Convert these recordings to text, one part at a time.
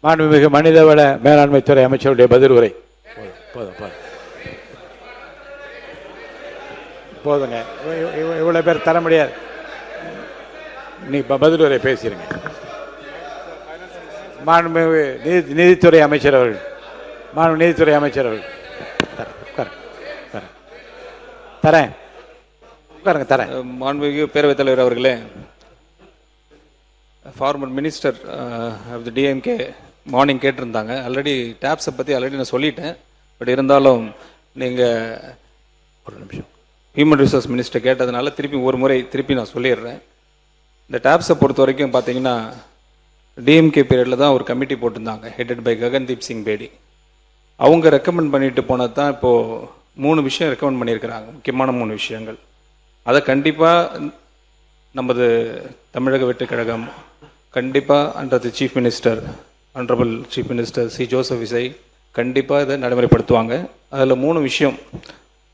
மாண்புமிகு மனிதவள மேலாண்மைத்துறை அமைச்சருடைய பதில் உரை. போதுங்க, இவ்வளவு பேர் தர முடியாது. நீ பதில் உரை பேசிடுங்க. மாண்புமிகு நீதித்துறை அமைச்சர் அவர்கள், மாண்பு நீதித்துறை அமைச்சர் அவர்கள் தரேன். உட்காருங்க, தரேன். மாண்புமிகு பேரவைத் தலைவர் அவர்களே, former minister of the DMK morning கேட்டிருந்தாங்க. ஆல்ரெடி டேப்ஸை பற்றி ஆல்ரெடி நான் சொல்லிட்டேன். பட் இருந்தாலும் நீங்கள் ஒரு நிமிஷம் ஹியூமன் ரிசோர்ஸ் மினிஸ்டர் கேட்டதுனால திருப்பி நான் சொல்லிடுறேன். இந்த டேப்ஸை பொறுத்த வரைக்கும் பார்த்தீங்கன்னா டிஎம்கே பீரியடில் தான் ஒரு கமிட்டி போட்டிருந்தாங்க, ஹெட்டட் பை ககன்தீப் சிங் பேடி. அவங்க ரெக்கமெண்ட் பண்ணிட்டு போனது தான் இப்போது 3 விஷயம் ரெக்கமெண்ட் பண்ணியிருக்கிறாங்க, முக்கியமான 3 விஷயங்கள். அதை கண்டிப்பாக நமது தமிழக வெற்றிக் கழகம் கண்டிப்பாக under the chief minister, honourable chief minister C Joseph விசை கண்டிப்பாக இதை நடைமுறைப்படுத்துவாங்க. அதில் 3 விஷயம்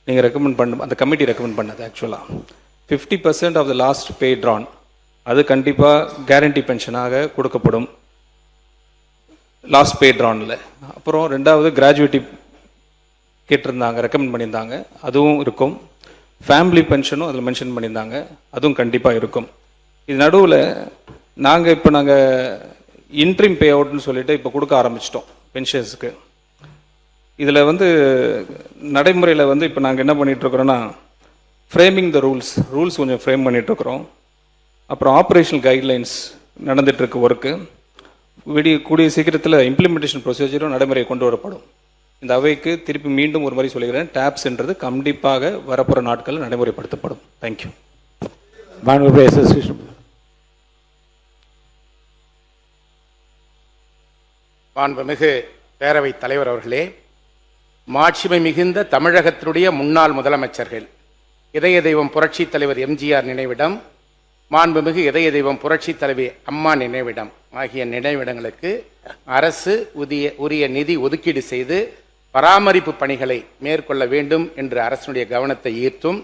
நீங்கள் ரெக்கமெண்ட் அந்த கமிட்டி ரெக்கமெண்ட் பண்ணது. ஆக்சுவலாக 50% off the last pay drawn அது கண்டிப்பாக கேரண்டி பென்ஷனாக கொடுக்கப்படும் லாஸ்ட் பே ட்ரானில். அப்புறம் 2வது கிராஜுவேட்டி கேட்டிருந்தாங்க, ரெக்கமெண்ட் பண்ணியிருந்தாங்க, அதுவும் இருக்கும். ஃபேமிலி பென்ஷனும் அதில் மென்ஷன் பண்ணியிருந்தாங்க, அதுவும் கண்டிப்பாக இருக்கும். இது நடுவில் நாங்கள் இன்ட்ரீம் பே அவுட்னு சொல்லிட்டு இப்போ கொடுக்க ஆரம்பிச்சிட்டோம் பென்ஷன்ஸுக்கு. இதில் நடைமுறையில் இப்போ நாங்கள் என்ன பண்ணிகிட்ருக்குறோன்னா, ஃப்ரேமிங் த ரூல்ஸ் கொஞ்சம் ஃப்ரேம் பண்ணிகிட்ருக்குறோம். அப்புறம் ஆப்ரேஷனல் கைட்லைன்ஸ் நடந்துகிட்ருக்கு ஒர்க்கு. கூடிய சீக்கிரத்தில் இம்ப்ளிமெண்டேஷன் ப்ரொசீஜரும் நடைமுறை கொண்டு வரப்படும். இந்த அவைக்கு திருப்பி மீண்டும் ஒரு மாதிரி சொல்லுகிறேன், டேப்ஸ்ன்றது கண்டிப்பாக வரப்போகிற நாட்களில் நடைமுறைப்படுத்தப்படும். தேங்க்யூ. மாண்புமிகு பேரவைத் தலைவர் அவர்களே, மாட்சிமை மிகுந்த தமிழகத்தினுடைய முன்னாள் முதலமைச்சர்கள் இதய தெய்வம் புரட்சி தலைவர் எம்ஜிஆர் நினைவிடம், மாண்புமிகு இதய தெய்வம் புரட்சி தலைவி அம்மா நினைவிடம் ஆகிய நினைவிடங்களுக்கு அரசு உரிய நிதி ஒதுக்கீடு செய்து பராமரிப்பு பணிகளை மேற்கொள்ள வேண்டும் என்று அரசினுடைய கவனத்தை ஈர்த்தும்,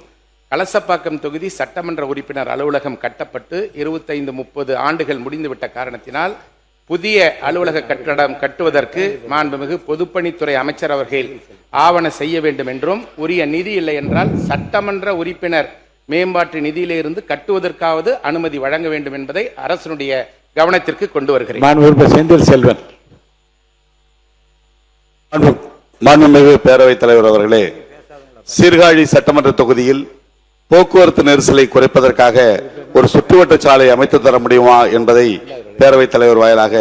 கலசப்பாக்கம் தொகுதி சட்டமன்ற உறுப்பினர் அலுவலகம் கட்டப்பட்டு 25-30 ஆண்டுகள் முடிந்துவிட்ட காரணத்தினால் புதிய அலுவலக கட்டடம் கட்டுவதற்கு மாண்புமிகு பொதுப்பணித்துறை அமைச்சர் அவர்கள் ஆவண செய்ய வேண்டும் என்றும், உரிய நிதி இல்லை என்றால் சட்டமன்ற உறுப்பினர் மேம்பாட்டு நிதியிலிருந்து கட்டுவதற்காவது அனுமதி வழங்க வேண்டும் என்பதை அரசினுடைய கவனத்திற்கு கொண்டு வருகிறேன். செந்தில் செல்வன். மாண்புமிகு பேரவைத் தலைவர் அவர்களே, சீர்காழி சட்டமன்ற தொகுதியில் போக்குவரத்து நெரிசலை குறைப்பதற்காக ஒரு சுற்றுவட்ட சாலை அமைத்து தர முடியுமா என்பதை பேரவைத் தலைவர் வாயிலாக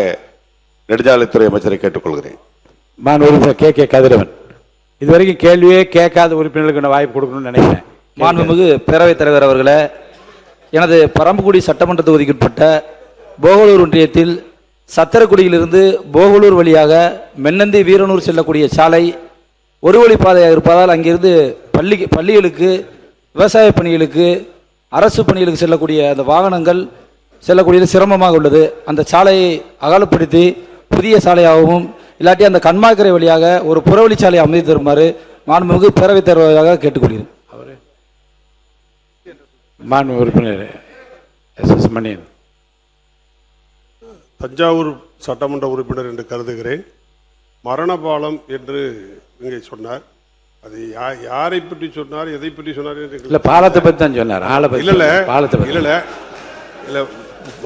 நெடுஞ்சாலைத்துறை அமைச்சரை கேட்டுக்கொள்கிறேன். கே கதிரவன். இதுவரைக்கும் கேள்வியே கேட்காத உறுப்பினர்களுக்கு வாய்ப்பு கொடுக்கணும்னு நினைக்கிறேன். மாண்புமிகு பேரவைத் தலைவர் அவர்களே, எனது பரம்புக்குடி சட்டமன்ற தொகுதிக்குட்பட்ட போகலூர் ஒன்றியத்தில் சத்திரக்குடியிலிருந்து போகலூர் வழியாக மென்னந்தி வீரனூர் செல்லக்கூடிய சாலை ஒரு வழிப்பாதையாக இருப்பதால் அங்கிருந்து பள்ளிகளுக்கு, விவசாய பணிகளுக்கு, அரசு பணிகளுக்கு செல்லக்கூடிய அந்த வாகனங்கள் செல்லக்கூடியது சிரமமாக உள்ளது. அந்த சாலையை அகலப்படுத்தி புதிய சாலையாகவும் இல்லாட்டி அந்த கண்மாக்கரை வழியாக ஒரு புறவழி சாலையை அமைத்து தருமாறு மாண்புமிகு பேரவைத் தலைவராக கேட்டுக்கொள்கிறேன். மாண்புமிகு உறுப்பினர் எஸ்.எஸ். மணியன். தஞ்சாவூர் சட்டமன்ற உறுப்பினர் என்று கருதுகிறேன். மரணபாலம் என்று இங்கே சொன்னார். அது யாரை பற்றி சொன்னார், எதை பற்றி சொன்னார்? இல்ல, பாலத்தை பற்றி தான் சொன்னார். இல்ல,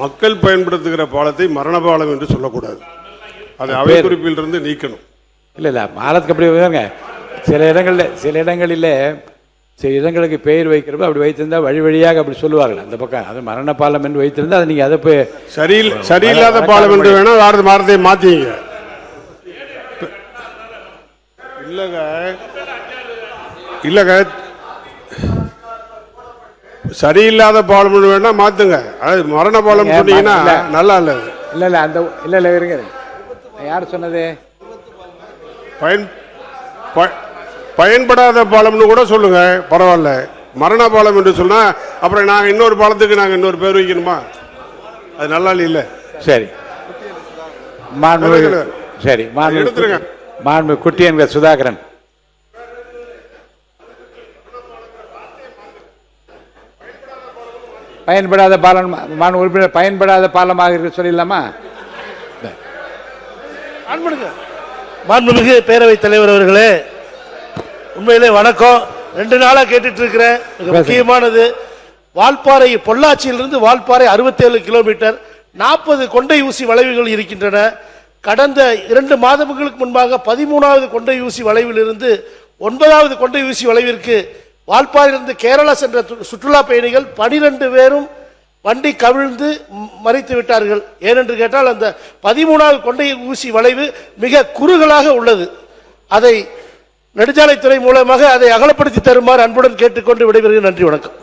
மக்கள் பயன்படுத்துகிற பாலத்தை மரணபாலம் என்று சொல்லக்கூடாது. அது அவை குறிப்பில் இருந்து நீக்கணும். இல்ல பாலத்துக்கு அப்படி சில இடங்களுக்கு பெயர் வைக்கிறப்ப அப்படி வைத்திருந்தா வழி வழியாக அப்படி சொல்லுவார்கள். அந்த பக்கம் அது மரண பாலம் என்று வைத்திருந்தா அது நீங்க அதை சரியில்லாத பாலம் என்று வேணா வார்த்தையை மாத்தீங்க. இல்லங்க, சரியில்லாத பாலம் வேணா மாத்துங்க. அது மரண பாலம் சொன்னீங்கன்னா நல்லா இல்ல. இல்ல இருங்க, யார் சொன்னது? பயன்படாத பாலம்னு கூட சொல்லுங்க, பரவாயில்ல. மரண பாலம் என்று சொன்னா அப்புறம் நாங்க இன்னொரு பாலத்துக்கு நாங்க இன்னொரு பேர் வைக்கணுமா? அது நல்லா இல்ல. சரி, மாண்பு குட்டியன் சுதாகரன். பயன்படாத பாலம், மாண்பு உறுப்பினர் பயன்படாத பாலமாக இருக்க சொல்லிடலாமா? மாண்புமிகு பேரவைத் தலைவர் அவர்களே, உண்மையிலே வணக்கம். 2 நாளா கேட்டுட்டு இருக்கிறேன். மிக முக்கியமானது, வால்பாறை பொள்ளாச்சியிலிருந்து வால்பாறை 67 கிலோமீட்டர், 40 கொண்டை ஊசி வளைவுகள் இருக்கின்றன. கடந்த 2 மாதங்களுக்கு முன்பாக 13வது கொண்டை ஊசி வளைவில் இருந்து 9வது கொண்டை ஊசி வளைவிற்கு வால்பாறையிலிருந்து கேரளா சென்ற சுற்றுலா பயணிகள் 12 பேரும் வண்டி கவிழ்ந்து மறித்து விட்டார்கள். ஏனென்று கேட்டால் அந்த 13வது கொண்டை ஊசி வளைவு மிக குறுகலாக உள்ளது. அதை நெடுஞ்சாலைத்துறை மூலமாக அதை அகலப்படுத்தி தருமாறு அன்புடன் கேட்டுக்கொண்டு விடைபெறுகிறேன். நன்றி, வணக்கம்.